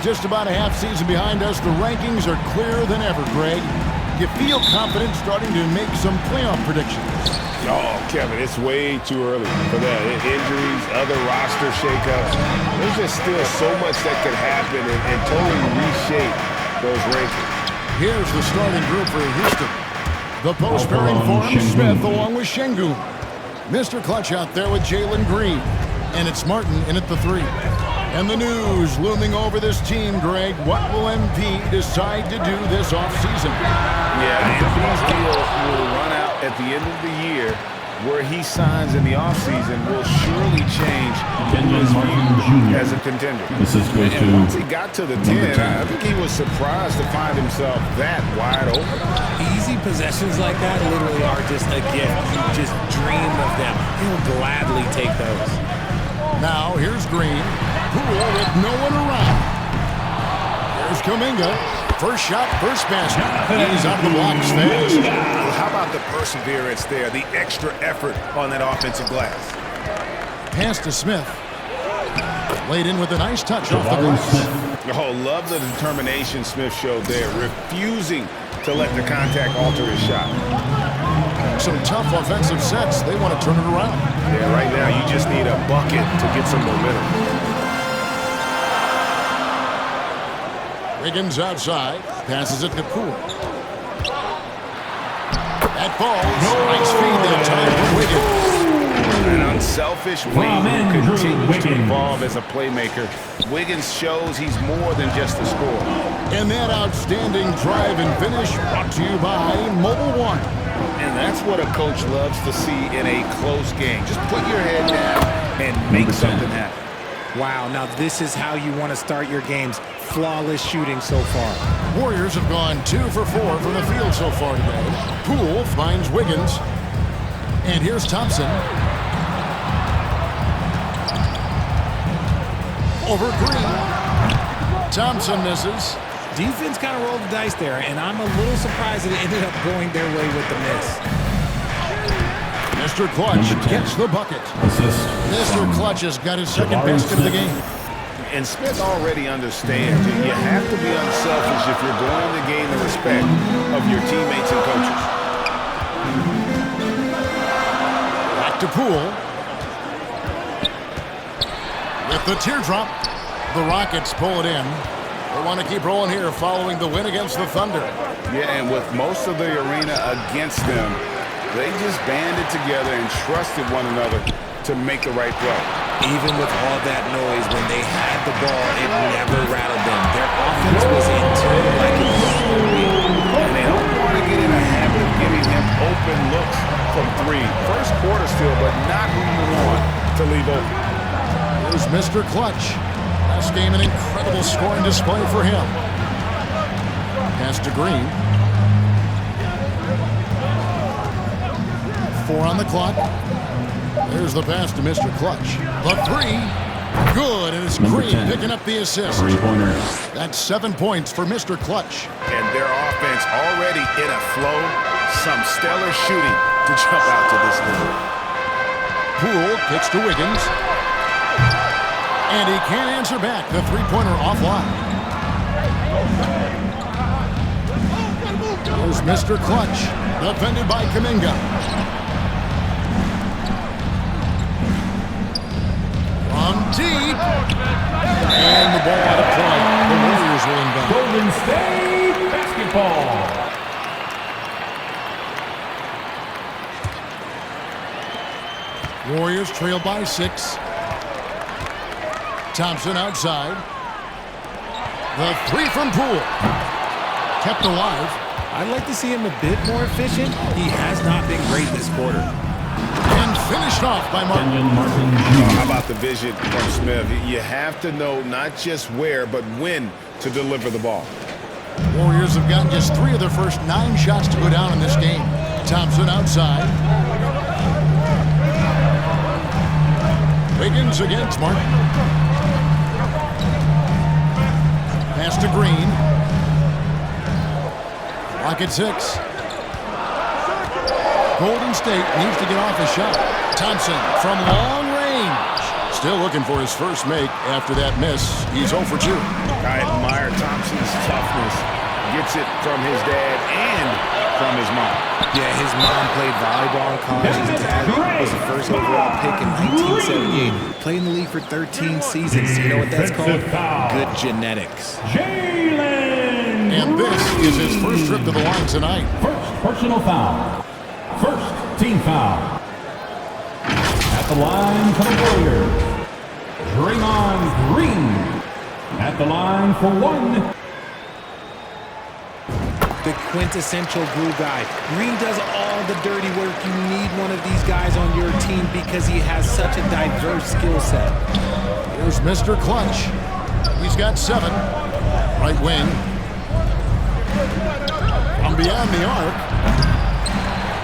just about a half season behind us, the rankings are clearer than ever, Greg. You feel confident starting to make some playoff predictions? Oh, Kevin, it's way too early for that. Injuries, other roster shakeups. There's just still so much that could happen and totally reshape those rankings. Here's the starting group for Houston. The post pairing for him, Smith along with Şengün. Mr. Clutch out there with Jalen Green. And it's Martin in at the 3. And the news looming over this team, Greg. What will MP decide to do this offseason? Yeah, MP's deal will run out at the end of the year. Where he signs in the offseason will surely change his view as a contender. And once he got to the 10, I think he was surprised to find himself that wide open. Easy possessions like that literally are just a gift. You just dream of them. He'll gladly take those. Now, here's Green. Poole with no one around. There's Kuminga. First shot, first basket. He's out of the blocks fast. Well, how about the perseverance there, the extra effort on that offensive glass? Pass to Smith. Laid in with a nice touch off the glass. Oh, love the determination Smith showed there, refusing to let the contact alter his shot. Some tough offensive sets. They want to turn it around. Yeah, right now you just need a bucket to get some momentum. Wiggins outside. Passes it to Poole. That falls. Nice feed that time for Wiggins. An unselfish wing who continues to evolve as a playmaker. Wiggins shows he's more than just a scorer. And that outstanding drive and finish brought to you by Mobile One. And that's what a coach loves to see in a close game. Just put your head down and make something happen. Wow, now this is how you want to start your games. Flawless shooting so far. Warriors have gone 2 for 4 from the field so far today. Poole finds Wiggins. And here's Thompson. Over Green. Thompson misses. Defense kind of rolled the dice there, and I'm a little surprised that it ended up going their way with the miss. Mr. Clutch gets the bucket. Mr. Clutch has got his second best of the game. And Smith already understands you have to be unselfish if you're going to gain the respect of your teammates and coaches. Back to Poole. With the teardrop, the Rockets pull it in. They want to keep rolling here following the win against the Thunder. Yeah, and with most of the arena against them, they just banded together and trusted one another to make the right play. Even with all that noise, when they had the ball, it never rattled them. Their offense was in tune like it was real. And they don't want to get in a habit of giving him open looks from 3. First quarter still, but not who you want to leave open. Here's Mr. Clutch. Last game, an incredible scoring display for him. Pass to Green. 4 on the clock. There's the pass to Mr. Clutch. The 3. Good, and it's Green picking up the assist. That's 7 points for Mr. Clutch. And their offense already in a flow. Some stellar shooting to jump out to this lead. Poole kicks to Wiggins. And he can't answer back. The three-pointer offline. There's Mr. Clutch. Defended by Kuminga. From deep. And the ball out of play. The Warriors will inbound. Golden State basketball. Warriors trail by 6. Thompson outside. The 3 from Poole. Kept alive. I'd like to see him a bit more efficient. He has not been great this quarter. And finished off by Martin. How about the vision from Smith? You have to know not just where, but when to deliver the ball. Warriors have gotten just 3 of their first 9 shots to go down in this game. Thompson outside. Wiggins against Martin. Pass to Green. Rocket 6. Golden State needs to get off a shot. Thompson from long range. Still looking for his first make after that miss. He's 0 for 2. I admire Thompson's toughness. Gets it from his dad and from his mom. Yeah, his mom played volleyball in college. His dad was the first overall pick in 1978. Played in the league for 13 seasons. You know what that's called? Good genetics. Jalen And this is his first trip to the line tonight. First personal foul. First team foul. At the line for the Warriors, Draymond Green. At the line for 1. The quintessential glue guy. Green does all the dirty work. You need one of these guys on your team because he has such a diverse skill set. Here's Mr. Clutch. He's got 7. Right wing. From beyond the arc.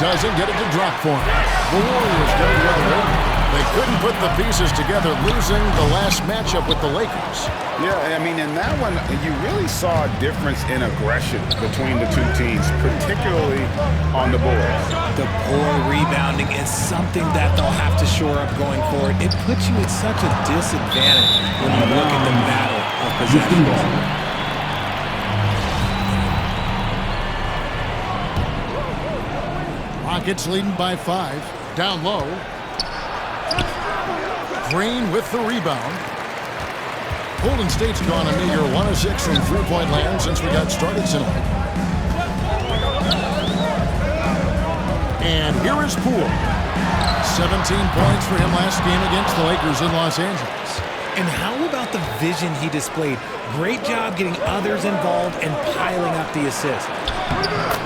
Doesn't get it to drop for him. The Warriors go the other way. They couldn't put the pieces together, losing the last matchup with the Lakers. Yeah, I mean, in that one, you really saw a difference in aggression between the two teams, particularly on the boards. The poor rebounding is something that they'll have to shore up going forward. It puts you at such a disadvantage when you look at the battle of possessions. Rockets leading by 5. Down low. Green with the rebound. Golden State's gone a meager 1 of 6 from three-point land since we got started tonight. And here is Poole. 17 points for him last game against the Lakers in Los Angeles. And how about the vision he displayed? Great job getting others involved and piling up the assist.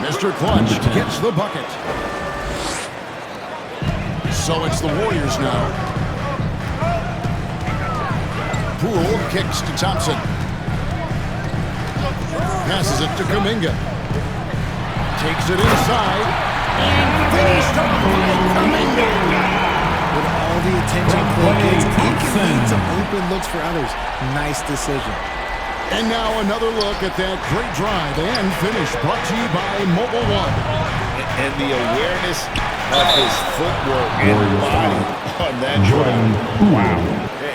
Mr. Clutch gets the bucket. So it's the Warriors now. Poole kicks to Thompson. Passes it to Kuminga. Takes it inside. And finished off by Kuminga. With all the attention Clay gets, he can lead some open looks for others. Nice decision. And now another look at that great drive and finish brought to you by Mobile One. And the awareness of his footwork and body on that drive. Wow.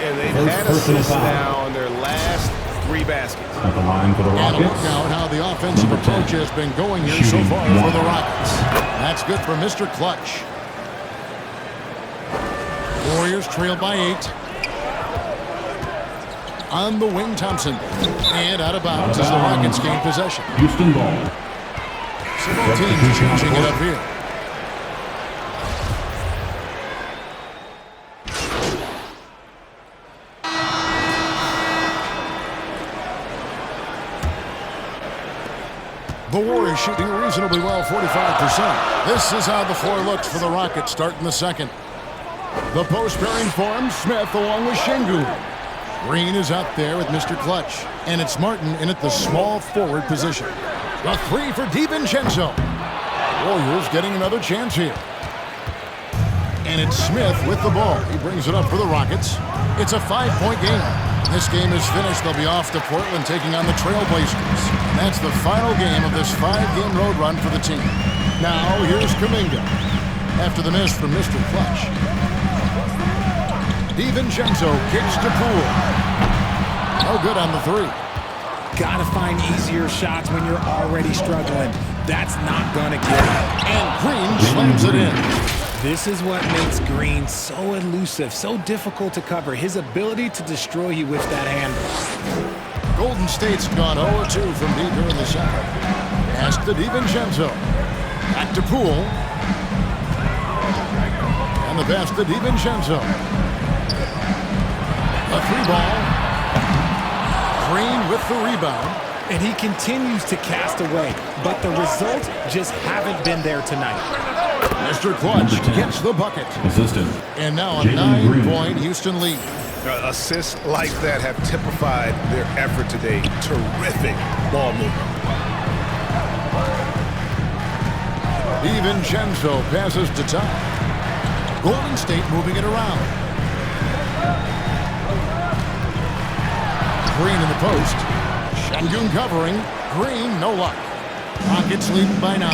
And they've had assists now on their last 3 baskets. At the line for the And look Rockets. now at how the offensive approach has been going here so far for the Rockets. That's good for Mr. Clutch. Warriors trail by 8. On the wing, Thompson. And out of bounds as the Rockets gain possession. Houston ball. So both teams changing it up here. The Warriors shooting reasonably well, 45%. This is how the floor looks for the Rockets starting the second. The post pairing forms Smith along with Şengün. Green is out there with Mr. Clutch. And it's Martin in at the small forward position. A 3 for DiVincenzo. Warriors getting another chance here. And it's Smith with the ball. He brings it up for the Rockets. It's a 5-point game. This game is finished. They'll be off to Portland taking on the Trailblazers. That's the final game of this 5-game road run for the team. Now, here's Kuminga. After the miss from Mr. Clutch. DiVincenzo kicks to Poole. No good on the 3. Gotta find easier shots when you're already struggling. That's not gonna get it. And Green slams it in. This is what makes Green so elusive, so difficult to cover. His ability to destroy you with that handle. Golden State's gone 0-2 from deep here in the second. Pass to DiVincenzo. Back to Poole. And the pass to DiVincenzo. A 3-ball. Green with the rebound. And he continues to cast away, but the results just haven't been there tonight. Mr. Clutch gets the bucket. Assistant. And now a 9-point Houston lead. Assists like that have typified their effort today. Terrific ball movement. DiVincenzo passes to top. Golden State moving it around. Green in the post. Şengün covering. Green, no luck. Rockets leading by 9.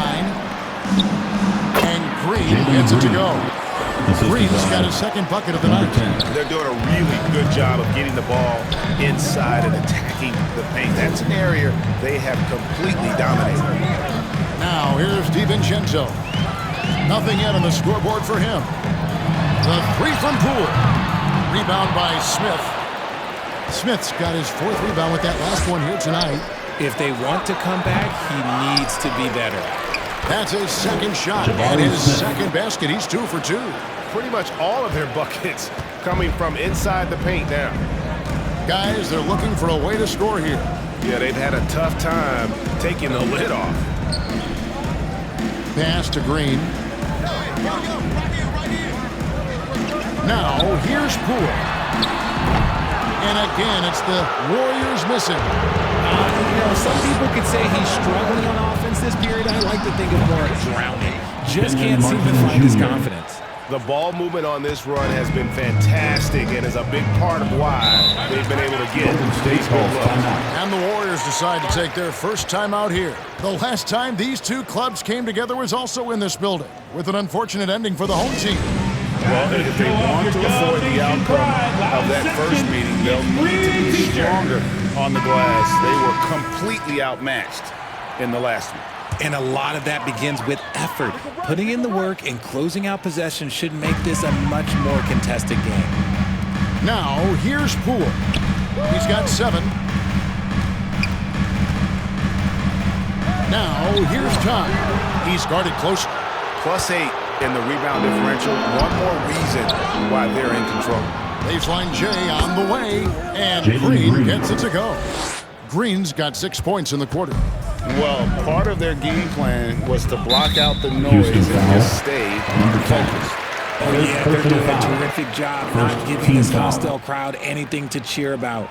And Green gets it to go. Green's got his second bucket of the night. They're doing a really good job of getting the ball inside and attacking the paint. That's an area they have completely dominated. Now here's DiVincenzo. Nothing yet on the scoreboard for him. The three from Poole. Rebound by Smith. Smith's got his fourth rebound with that last one here tonight. If they want to come back, he needs to be better. That's his second shot and his second basket. He's 2 for 2. Pretty much all of their buckets coming from inside the paint now. Guys, they're looking for a way to score here. Yeah, they've had a tough time taking the lid off. Pass to Green. Now, here's Poole. And again, it's the Warriors missing. Some people could say he's struggling on offense this period. I like to think of more drowning. Just can't seem to find his confidence. The ball movement on this run has been fantastic and is a big part of why they've been able to get these good looks. And the Warriors decide to take their first time out here. The last time these two clubs came together was also in this building, with an unfortunate ending for the home team. Well, if they want to avoid the outcome of that first meeting, they'll need to be stronger on the glass. They were completely outmatched in the last one. And a lot of that begins with effort. Putting in the work and closing out possession should make this a much more contested game. Now, here's Poole. He's got 7. Now, here's Todd. He's guarded close. +8 in the rebound differential. One more reason why they're in control. Baseline J on the way, and Green gets it to go. Green's got 6 points in the quarter. Well, part of their game plan was to block out the noise and just stay focused. Oh, yeah, they're doing a terrific job not giving this hostile crowd anything to cheer about.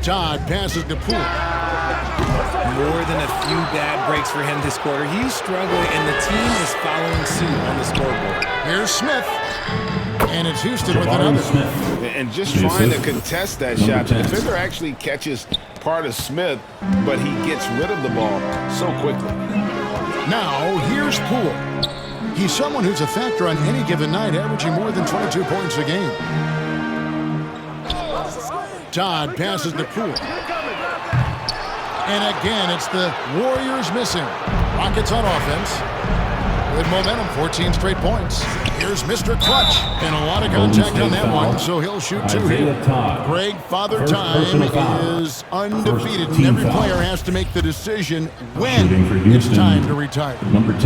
Todd passes to Poole. More than a few bad breaks for him this quarter. He's struggling, and the team is following suit on the scoreboard. Here's Smith. And it's Houston with another. And just trying to contest that shot. The defender actually catches part of Smith, but he gets rid of the ball so quickly. Now, here's Poole. He's someone who's a factor on any given night, averaging more than 22 points a game. Todd passes to Poole. And again, it's the Warriors missing. Rockets on offense. Good momentum, 14 straight points. Here's Mr. Clutch. And a lot of contact on that one, so he'll shoot 2 here. Greg, Father Time is undefeated, and every player has to make the decision when it's time to retire.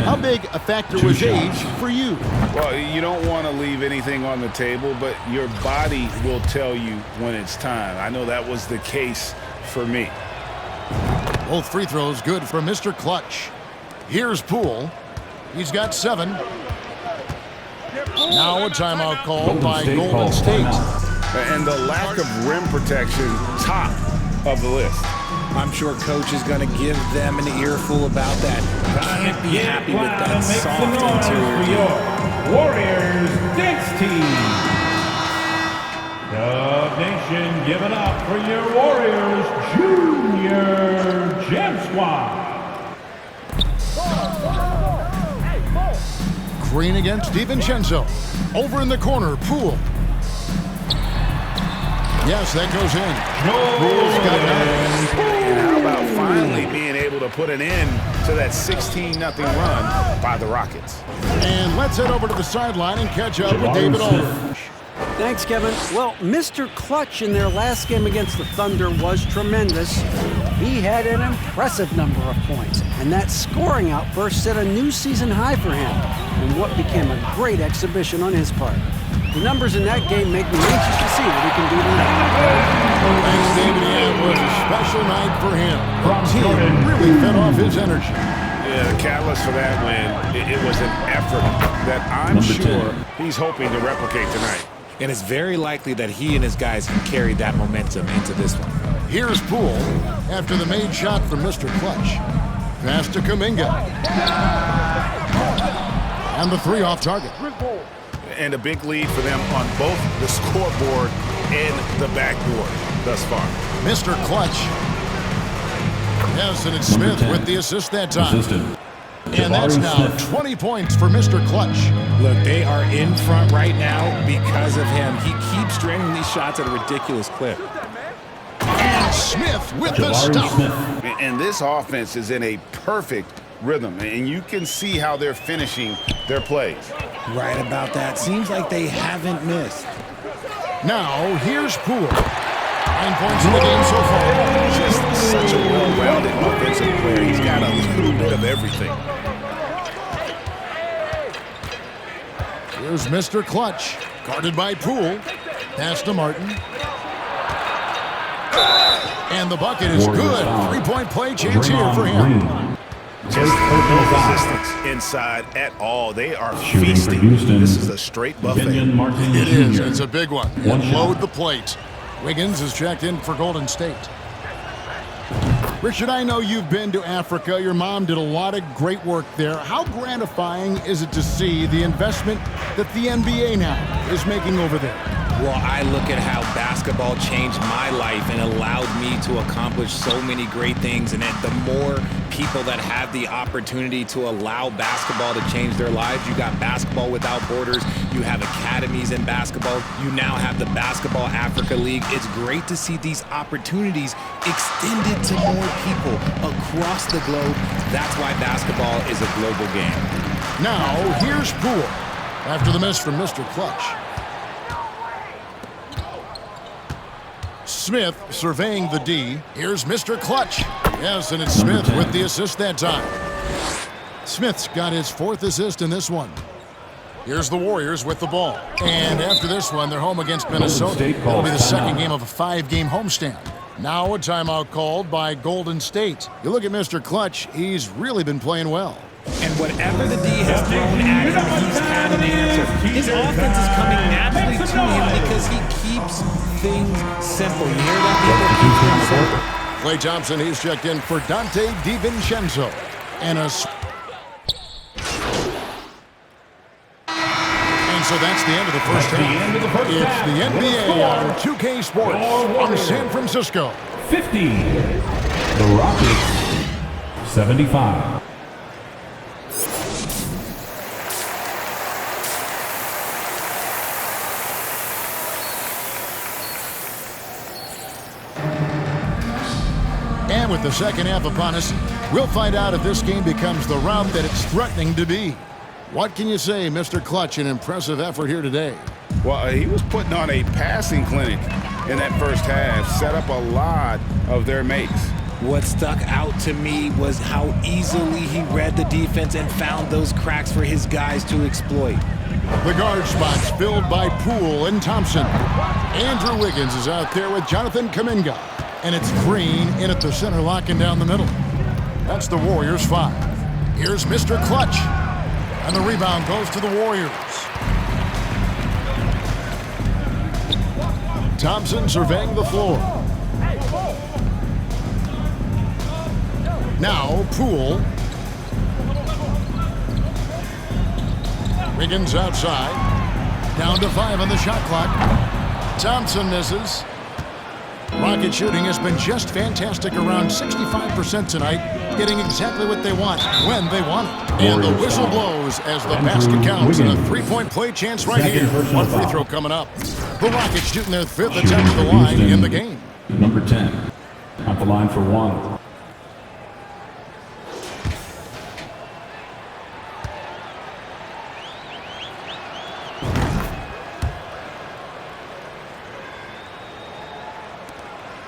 How big a factor was age for you? Well, you don't want to leave anything on the table, but your body will tell you when it's time. I know that was the case for me. Both free throws good for Mr. Clutch. Here's Poole. He's got 7. Now a timeout called by Golden State. And the lack of rim protection, top of the list. I'm sure Coach is going to give them an earful about that. Can't be happy with that soft interior. Warriors dance team. Dub Nation, give it up for your Warriors Junior Gem Squad. Green against DiVincenzo. Over in the corner, Poole. Yes, that goes in. Poole's got 9. And how about finally being able to put an end to that 16-0 run by the Rockets? And let's head over to the sideline and catch up with David Aldridge. Thanks, Kevin. Well, Mr. Clutch in their last game against the Thunder was tremendous. He had an impressive number of points, and that scoring outburst set a new season high for him, and what became a great exhibition on his part. The numbers in that game make me anxious to see what he can do tonight. Thanks, David. Yeah, it was a special night for him. The team really fed off his energy. Yeah, the catalyst for that win, it was an effort that I'm sure he's hoping to replicate tonight. And it's very likely that he and his guys can carry that momentum into this one. Here's Poole after the made shot from Mr. Clutch. Pass to Kuminga. And the 3 off target. and a big lead for them on both the scoreboard and the backboard thus far. Mr. Clutch. Yes, and it's Smith with the assist that time. And that's now 20 points for Mr. Clutch. Look, they are in front right now because of him. He keeps draining these shots at a ridiculous clip. And Smith with the stop. And this offense is in a perfect rhythm, and you can see how they're finishing their plays. Right about that. Seems like they haven't missed. Now, here's Poole. 9 points in the game so far. Just such a well-rounded offensive player. He's got a little bit of everything. Here's Mr. Clutch, guarded by Poole. Pass to Martin. And the bucket is good. 3-point play chance here for him. Just no resistance inside at all. They are feasting. This is a straight buffet. It is. It's a big one. And load the plate. Wiggins is checked in for Golden State. Richard, I know you've been to Africa. Your mom did a lot of great work there. How gratifying is it to see the investment that the NBA now is making over there? Well, I look at how basketball changed my life and allowed me to accomplish so many great things. And that the more people that have the opportunity to allow basketball to change their lives, you got Basketball Without Borders, you have academies in basketball, you now have the Basketball Africa League. It's great to see these opportunities extended to more people across the globe. That's why basketball is a global game. Now, here's Poole after the miss from Mr. Clutch. Smith surveying the D. Here's Mr. Clutch. Yes, and it's Smith with the assist that time. Smith's got his 4th assist in this one. Here's the Warriors with the ball. And after this one, they're home against Minnesota. It'll be the second game of a 5-game homestand. Now a timeout called by Golden State. You look at Mr. Clutch, he's really been playing well. And whatever the D has thrown at him, he's had an answer. His offense is coming naturally to him because he keeps things simple. You hear that? Klay Thompson, he's checked in for Dante DiVincenzo. And so that's the end of the first half. It's the NBA on 2K Sports on San Francisco. 50. The Rockets, 75. And with the second half upon us, we'll find out if this game becomes the rout that it's threatening to be. What can you say, Mr. Clutch? An impressive effort here today. Well, he was putting on a passing clinic in that first half, set up a lot of their mates. What stuck out to me was how easily he read the defense and found those cracks for his guys to exploit. The guard spots filled by Poole and Thompson. Andrew Wiggins is out there with Jonathan Kuminga. And it's Green in at the center, locking down the middle. That's the Warriors 5. Here's Mr. Clutch. And the rebound goes to the Warriors. Thompson surveying the floor. Now Poole. Wiggins outside. Down to 5 on the shot clock. Thompson misses. Rocket shooting has been just fantastic, around 65% tonight, getting exactly what they want, when they want it. And the whistle blows as the basket counts, and a 3-point play chance right here. One free throw coming up. The Rockets shooting their 5th attempt at the line in the game. Number 10, at the line for 1.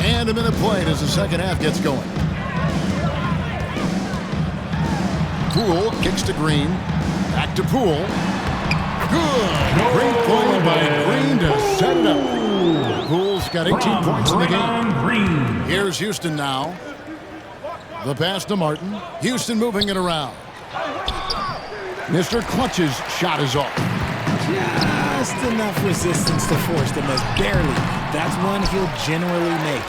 And a minute played as the second half gets going. Poole kicks to Green. Back to Poole. Good. Great play by Green to set it up. Poole's got 18 points in the game. Here's Houston now. The pass to Martin. Houston moving it around. Mr. Clutch's shot is off. Just enough resistance to force the miss. Barely. That's one he'll generally make.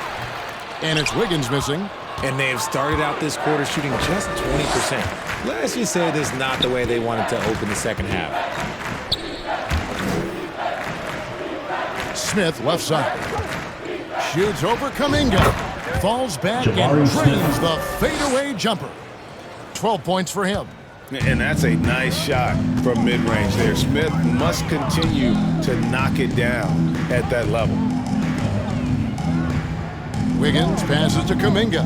And it's Wiggins missing. And they have started out this quarter shooting just 20%. Let's just say this is not the way they wanted to open the second half. Smith, left side. Shoots over Kuminga. Falls back and drains the fadeaway jumper. 12 points for him. And that's a nice shot from mid-range there. Smith must continue to knock it down at that level. Wiggins passes to Kuminga.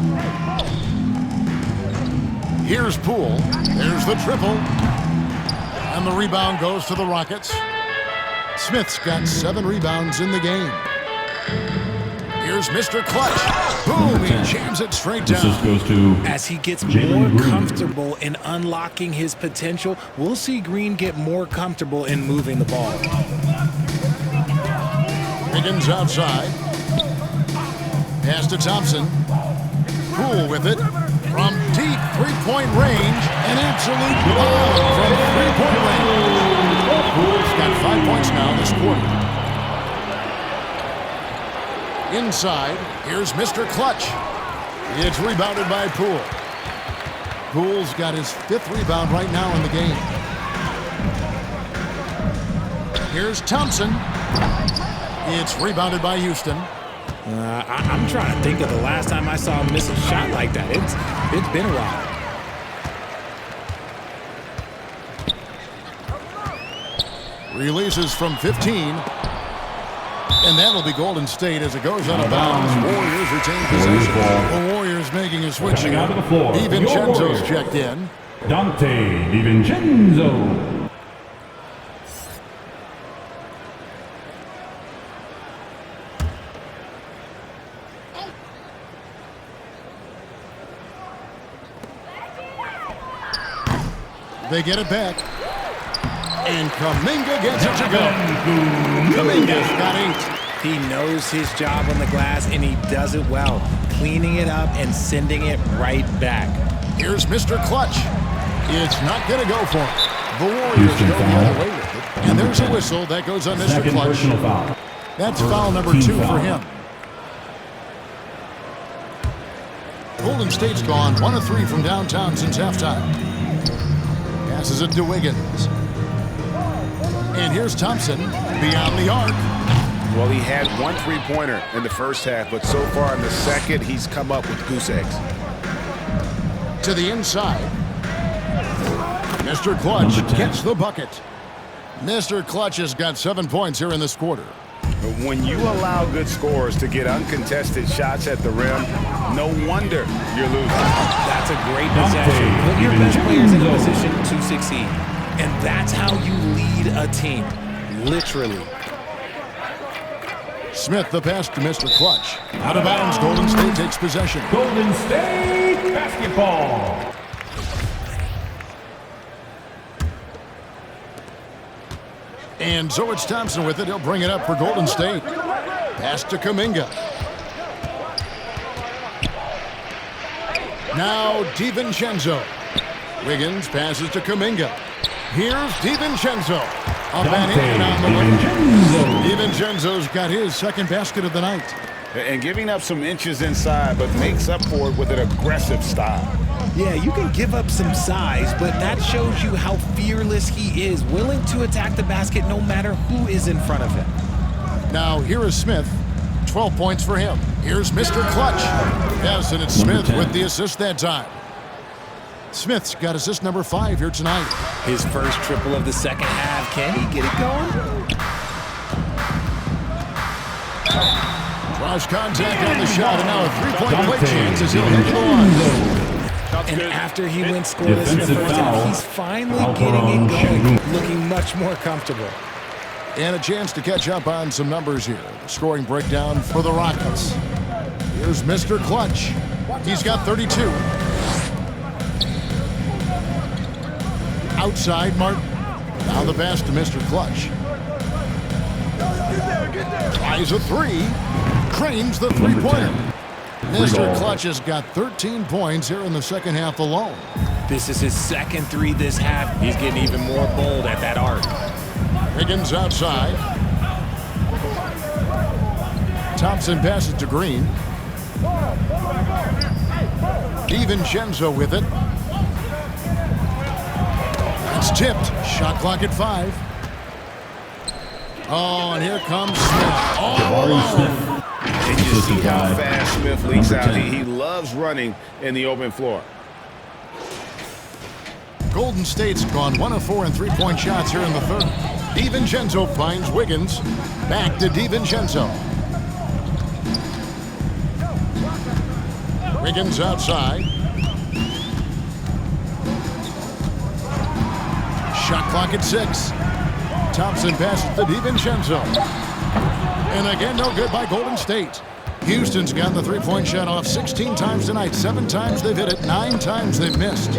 Here's Poole. There's the triple. And the rebound goes to the Rockets. Smith's got 7 rebounds in the game. Here's Mr. Clutch. Boom, he jams it straight down. This goes to As he gets Jalen more Green. comfortable in unlocking his potential, we'll see Green get more comfortable in moving the ball. Wiggins outside. Pass to Thompson. Poole with it. From deep three-point range. An absolute bomb from three-point range. Poole's got 5 points now this quarter. Inside, here's Mr. Clutch. It's rebounded by Poole. Poole's got his 5th rebound right now in the game. Here's Thompson. It's rebounded by Houston. I'm trying to think of the last time I saw him miss a shot like that. It's been a while. Releases from 15. And that'll be Golden State as it goes out of bounds. Warriors retain possession. The Warriors making a switch Stepping here. out of the floor, DiVincenzo's your Warriors. checked in. Dante DiVincenzo. They get it back. And Kuminga gets it to go. Kuminga's got 8. He knows his job on the glass, and he does it well, cleaning it up and sending it right back. Here's Mr. Clutch. It's not going to go for him. The Warriors Houston go the foul. other way with it. And there's a whistle that goes on Mr. Second Clutch. personal foul. That's foul number Team 2 for foul. him. Golden State's gone 1 of 3 from downtown since halftime. Passes it to Wiggins. And here's Thompson beyond the arc. Well, he had 1 3-pointer in the first half, but so far in the second, he's come up with goose eggs. To the inside. Mr. Clutch Number 10. gets the bucket. Mr. Clutch has got 7 points here in this quarter. But when you allow good scorers to get uncontested shots at the rim, no wonder you're losing. That's a great possession. Put your best players in a position to succeed. And that's how you lead a team, literally. Smith the pass to Mr. Clutch. Out of bounds, Golden State takes possession. Golden State basketball. And so it's Thompson with it. He'll bring it up for Golden State. Pass to Kuminga. Now DiVincenzo. Wiggins passes to Kuminga. Here's DiVincenzo. A man in on the way. DiVincenzo's got his 2nd basket of the night. And giving up some inches inside, but makes up for it with an aggressive style. Yeah, you can give up some size, but that shows you how fearless he is, willing to attack the basket no matter who is in front of him. Now here is Smith. 12 points for him. Here's Mr. Clutch. Yes, and it's Number Smith 10. with the assist that time. Smith's got assist number 5 here tonight. His first triple of the second half. Can he get it going? Draws contact on the shot, and now a 3-point play chance as he'll hit the line. And after he went scoreless in the Defensive first half, foul. he's finally Foul getting on it going, Şengün. looking much more comfortable. And a chance to catch up on some numbers here. The scoring breakdown for the Rockets. Here's Mr. Clutch. He's got 32. Outside, Martin. Now the pass to Mr. Clutch. Tries a 3. Cranes the three-pointer. Mr. Clutch has got 13 points here in the second half alone. This is his second 3 this half. He's getting even more bold at that arc. Higgins outside. Thompson passes to Green. DiVincenzo with it. It's tipped. Shot clock at 5. Oh, and here comes Smith. Oh, Jabari Smith. And you see how Guy, fast Smith leaks number out. 10. He loves running in the open floor. Golden State's gone 1 of 4 in three-point shots here in the third. DiVincenzo finds Wiggins. Back to DiVincenzo. Wiggins outside. Shot clock at 6. Thompson passes to DiVincenzo. And again, no good by Golden State. Houston's gotten the three-point shot off 16 times tonight. 7 times they've hit it, 9 times they've missed.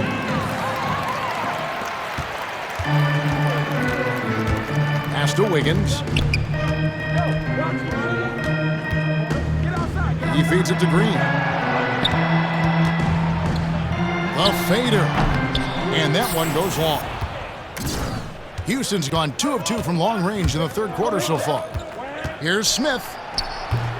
Pass to Wiggins. He feeds it to Green. A fader. And that one goes long. Houston's gone 2 of 2 from long range in the third quarter so far. Here's Smith.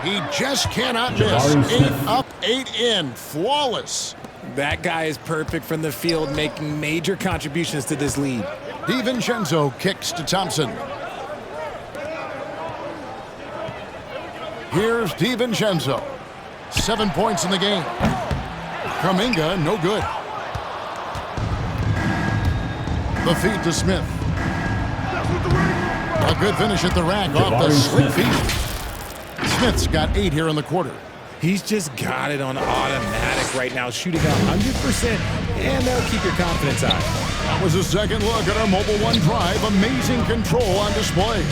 He just cannot miss. Jabari 8 Smith. up, 8 in. Flawless. That guy is perfect from the field, making major contributions to this lead. DiVincenzo kicks to Thompson. Here's DiVincenzo. 7 points in the game. Kuminga, no good. The feed to Smith. A good finish at the rack off the Jabari slick Smith. feed. Smith's got 8 here in the quarter. He's just got it on automatic right now, shooting 100%, and that'll keep your confidence high. That was a second look at our Mobile One drive. Amazing control on display.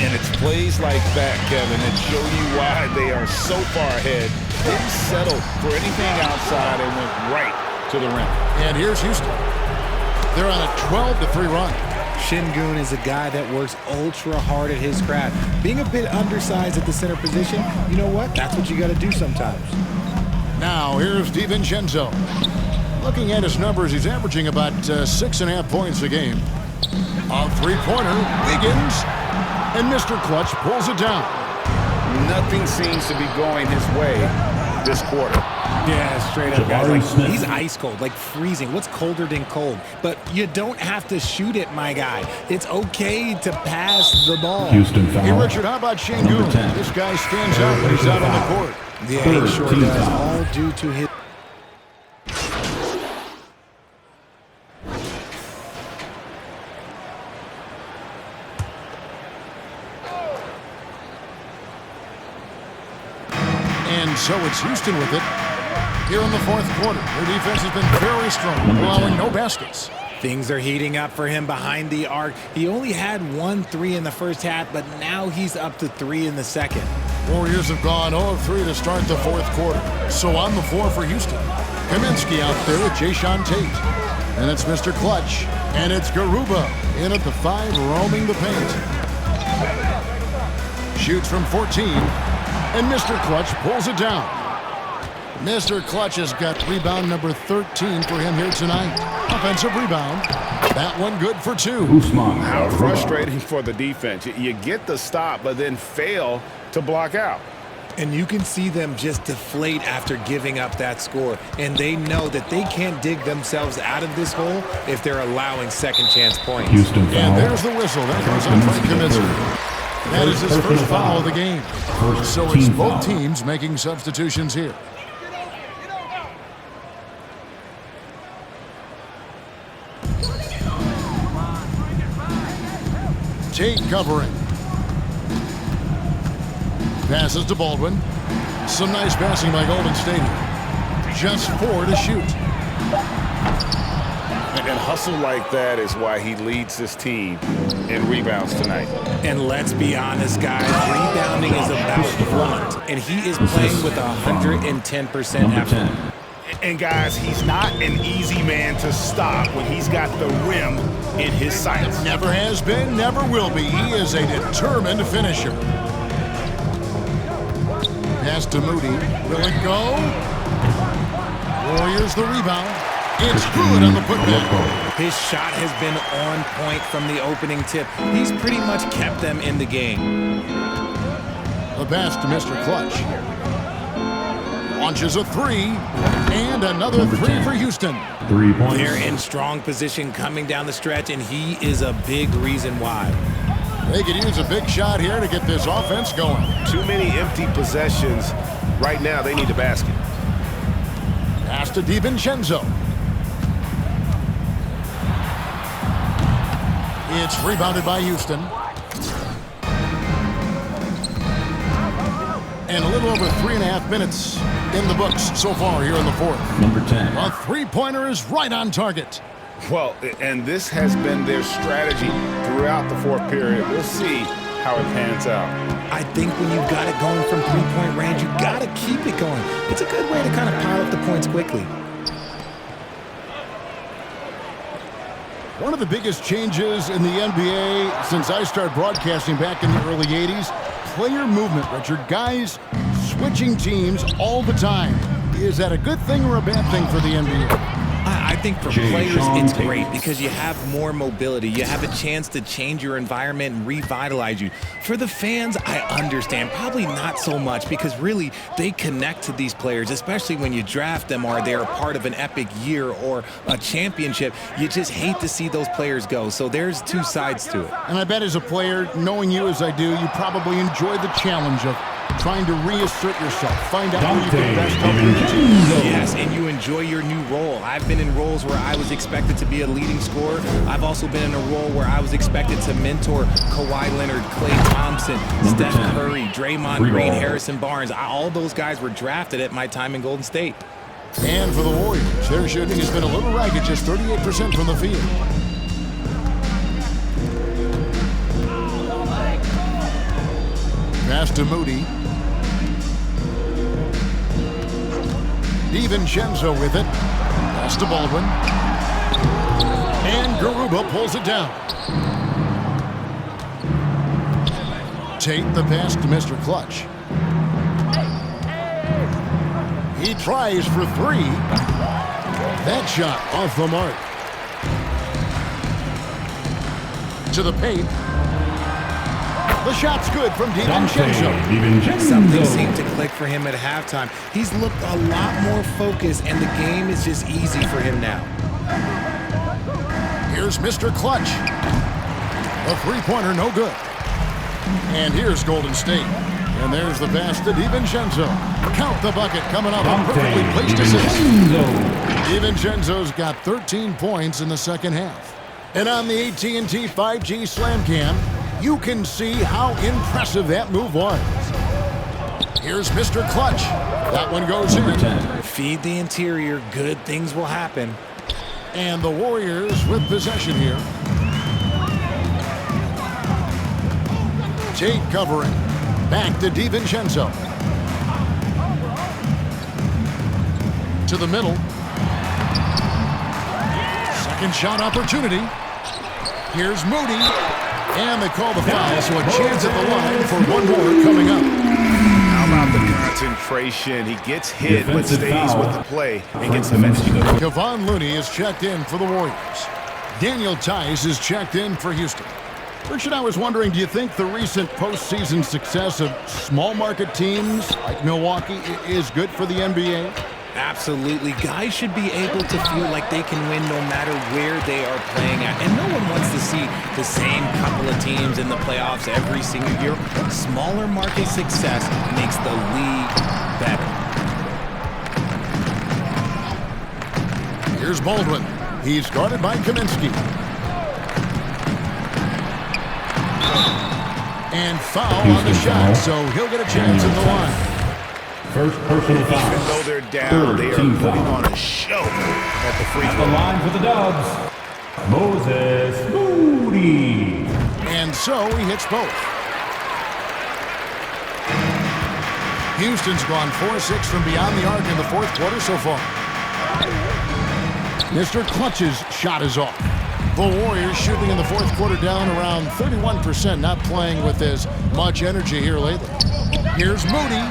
And it's plays like that, Kevin, that show you why they are so far ahead. Didn't settle for anything outside and went right to the rim. And here's Houston. They're on a 12-3 run. Şengün is a guy that works ultra hard at his craft. Being a bit undersized at the center position, you know what? That's what you got to do sometimes. Now, here's DiVincenzo. Looking at his numbers, he's averaging about 6.5 points a game. A three-pointer, Wiggins, and Mr. Clutch pulls it down. Nothing seems to be going his way this quarter. Yeah, straight up, guys. Jabari Like, Smith. he's ice cold, like freezing. What's colder than cold? But you don't have to shoot it, my guy. It's okay to pass the ball. Houston Hey, foul. Richard, how about Number Şengün? 10. This guy stands out when he's out on the court. Yeah, Third he sure team does. foul. All due to his... And so it's Houston with it. Here in the fourth quarter, their defense has been very strong, allowing no baskets. Things are heating up for him behind the arc. He only had 1 3 in the first half, but now he's up to 3 in the second. Warriors have gone 0 of 3 to start the fourth quarter. So on the floor for Houston. Kaminsky out there with Jayshawn Tate. And it's Mr. Clutch. And it's Garuba in at the 5, roaming the paint. Shoots from 14. And Mr. Clutch pulls it down. Mr. Clutch has got rebound number 13 for him here tonight. Offensive rebound. That one good for 2. Usman. How frustrating for the defense. You get the stop, but then fail to block out. And you can see them just deflate after giving up that score. And they know that they can't dig themselves out of this hole if they're allowing second chance points. Houston foul. And there's the whistle. That goes on Frank Kaminsky. That is his first foul of the game. First So it's team both foul. teams making substitutions here. Tate covering. Passes to Baldwin. Some nice passing by Golden State. Just 4 to shoot. And hustle like that is why he leads this team in rebounds tonight. And let's be honest, guys, rebounding is about want. And he is playing with 110% Number effort. 10. And guys, he's not an easy man to stop when he's got the rim in his sights. Never has been, never will be. He is a determined finisher. Pass to Moody. Will it go? Warriors the rebound. It's good on the putback. His shot has been on point from the opening tip. He's pretty much kept them in the game. The pass to Mr. Clutch. Launches a 3. And another Number 3 10. for Houston. 3 points. They're in strong position coming down the stretch, and he is a big reason why. They could use a big shot here to get this offense going. Too many empty possessions. Right now, they need a basket. Pass to DiVincenzo. It's rebounded by Houston. And a little over 3.5 minutes in the books so far here in the fourth. Number 10. A three-pointer is right on target. Well, and this has been their strategy throughout the fourth period. We'll see how it pans out. I think when you've got it going from three-point range, you got to keep it going. It's a good way to kind of pile up the points quickly. One of the biggest changes in the NBA since I started broadcasting back in the early 80s, player movement, Richard. Guys switching teams all the time. Is that a good thing or a bad thing for the NBA? I think for players, it's great because you have more mobility. You have a chance to change your environment and revitalize you. For the fans, I understand. Probably not so much because really they connect to these players, especially when you draft them or they're a part of an epic year or a championship. You just hate to see those players go. So there's two sides to it. And I bet as a player, knowing you as I do, you probably enjoy the challenge of trying to reassert yourself, find out where you can best help your team. Yes, and you enjoy your new role. I've been in roles where I was expected to be a leading scorer. I've also been in a role where I was expected to mentor Kawhi Leonard, Klay Thompson, Steph Curry, Draymond Green, Harrison Barnes. All those guys were drafted at my time in Golden State. And for the Warriors, their shooting has been a little ragged, just 38% from the field. Pass to Moody. DiVincenzo with it. Pass to Baldwin. And Garuba pulls it down. Tate the pass to Mr. Clutch. He tries for three. That shot off the mark. To the paint. The shot's good from DiVincenzo. Something seemed to click for him at halftime. He's looked a lot more focused, and the game is just easy for him now. Here's Mr. Clutch. A three-pointer, no good. And here's Golden State. And there's the pass to DiVincenzo. Count the bucket coming up. A perfectly placed assist. DiVincenzo's got 13 points in the second half. And on the AT&T 5G Slam Cam, you can see how impressive that move was. Here's Mr. Clutch. That one goes in. Feed the interior. Good things will happen. And the Warriors with possession here. Tate covering. Back to DiVincenzo. To the middle. Second shot opportunity. Here's Moody. And they call the foul, so a chance at the line for one more coming up. How about the concentration? He gets hit, but stays with the play and gets the finish. Kevon Looney is checked in for the Warriors. Daniel Tice is checked in for Houston. Richard, I was wondering, do you think the recent postseason success of small market teams like Milwaukee is good for the NBA? Absolutely. Guys should be able to feel like they can win no matter where they are playing at. And no one wants to see the same couple of teams in the playoffs every single year. Smaller market success makes the league better. Here's Baldwin. He's guarded by Kaminsky. And foul on the shot, so he'll get a chance at the line. First personal foul. Even though they're down, they are putting on a show at the free throw. At the line for the Dubs, Moses Moody. And so he hits both. Houston's gone 4-6 from beyond the arc in the fourth quarter so far. Mr. Clutch's shot is off. The Warriors shooting in the fourth quarter down around 31%, not playing with as much energy here lately. Here's Moody.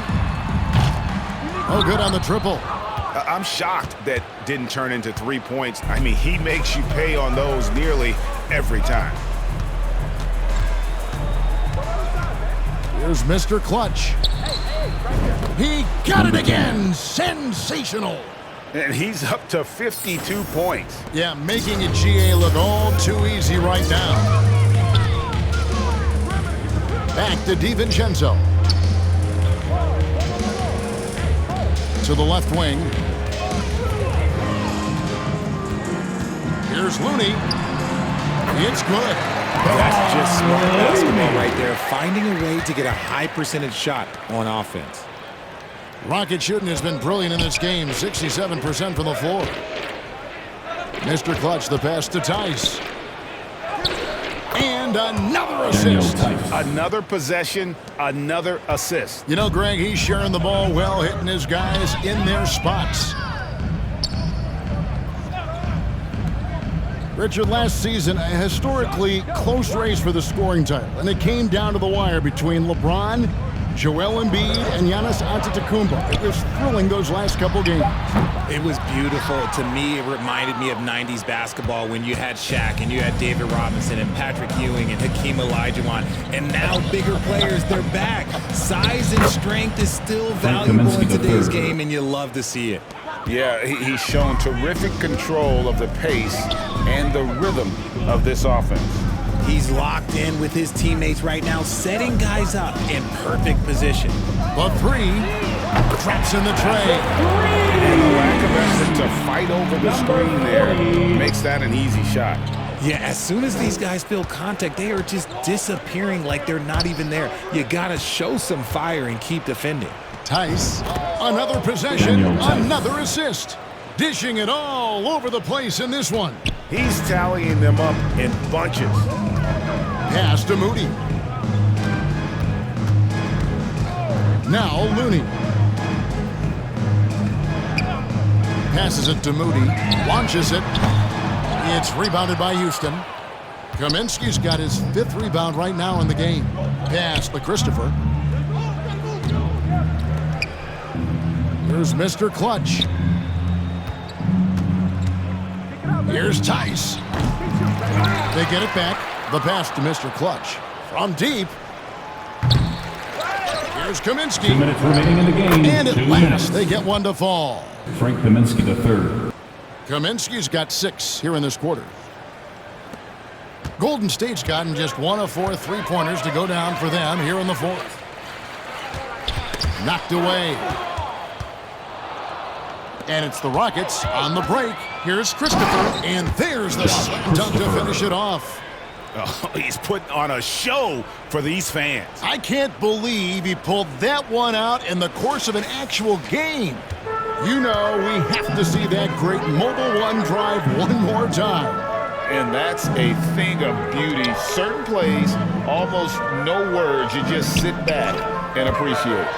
Oh, good on the triple. I'm shocked that didn't turn into 3 points. I mean, he makes you pay on those nearly every time. Here's Mr. Clutch. He got it again. Sensational. And he's up to 52 points. Yeah, making it GA look all too easy right now. to DiVincenzo. To the left wing. Here's Looney. It's good. That's just smart basketball right there. Finding a way to get a high percentage shot on offense. Rocket shooting has been brilliant in this game. 67% from the floor. Mr. Clutch, the pass to Tice. And another assist. Another possession, another assist. You know, Greg, he's sharing the ball well, hitting his guys in their spots. Richard, last season, a historically close race for the scoring title, and it came down to the wire between LeBron, Joel Embiid, and Giannis Antetokounmpo. It was thrilling those last couple games. It was beautiful. To me, it reminded me of 90s basketball when you had Shaq and you had David Robinson and Patrick Ewing and Hakeem Olajuwon. And now bigger players, they're back. Size and strength is still valuable in today's game, and you love to see it. Yeah, he's shown terrific control of the pace and the rhythm of this offense. He's locked in with his teammates right now, setting guys up in perfect position. The three traps in the tray. And the lack of effort to fight over the screen there makes that an easy shot. Yeah, as soon as these guys feel contact, they are just disappearing like they're not even there. You got to show some fire and keep defending. Tice, another possession, another assist. Dishing it all over the place in this one. He's tallying them up in bunches. Pass to Moody. Now Looney. Passes it to Moody. Launches it. It's rebounded by Houston. Kaminsky's got his 5th rebound right now in the game. Pass to Christopher. Here's Mr. Clutch. Here's Tice. They get it back. The pass to Mr. Clutch. From deep. Here's Kaminsky. 2 minutes remaining in the game. And at last, they get one to fall. Frank Kaminsky III. Kaminsky's got 6 here in this quarter. Golden State's gotten just 1 of 4 3-pointers to go down for them here in the 4th. Knocked away. And it's the Rockets on the break. Here's Christopher, and there's the slam dunk to finish it off. Oh, he's putting on a show for these fans. I can't believe he pulled that one out in the course of an actual game. You know, we have to see that great Mobile One drive one more time. And that's a thing of beauty. Certain plays, almost no words. You just sit back and appreciate.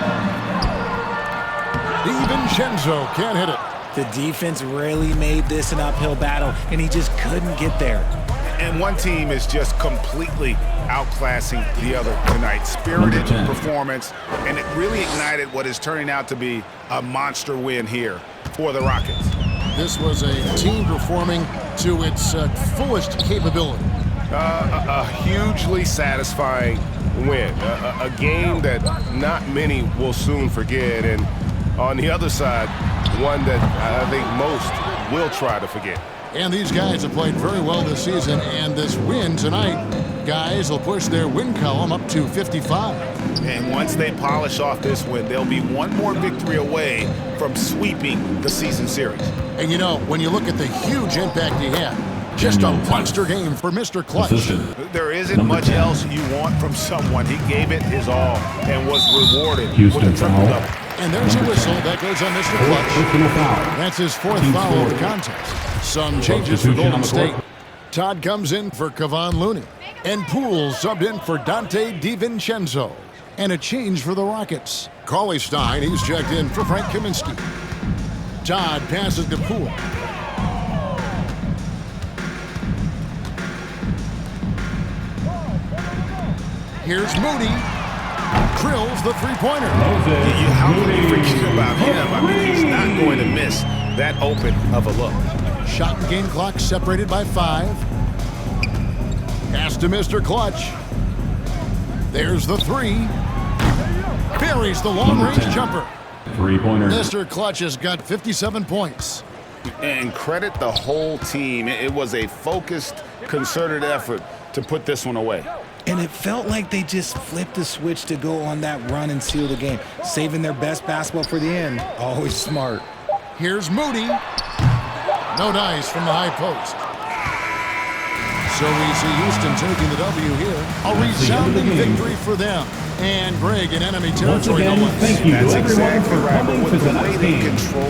DiVincenzo can't hit it. The defense really made this an uphill battle, and he just couldn't get there. And one team is just completely outclassing the other tonight. Spirited performance, and it really ignited what is turning out to be a monster win here for the Rockets. This was a team performing to its fullest capability. A hugely satisfying win. A game that not many will soon forget, and on the other side, one that I think most will try to forget. And these guys have played very well this season, and this win tonight, guys will push their win column up to 55. And once they polish off this win, they'll be one more victory away from sweeping the season series. And you know, when you look at the huge impact he had, just a monster game for Mr. Clutch. There isn't much else you want from someone. He gave it his all and was rewarded with a triple-double. And there's a whistle that goes on Mr. Clutch. That's his 4th foul of the contest. Some changes for Golden State. Todd comes in for Kevon Looney. And Poole subbed in for Dante DiVincenzo. And a change for the Rockets. Cauley Stein, he's checked in for Frank Kaminsky. Todd passes to Poole. Here's Moody. Drills the 3-pointer. How can you forget about him? I mean, he's not going to miss that open of a look. Shot and game clock separated by 5. Pass to Mr. Clutch. There's the 3. Buries the long-range jumper. 3-pointer. Mr. Clutch has got 57 points. And credit the whole team. It was a focused, concerted effort to put this one away. And it felt like they just flipped the switch to go on that run and seal the game, saving their best basketball for the end. Always smart. Here's Moody. No dice from the high post. So we see Houston taking the W here. A resounding victory for them. And Greg in enemy Once territory. again, thank you to That's everyone exactly for right. coming But to with the way tonight's they game. control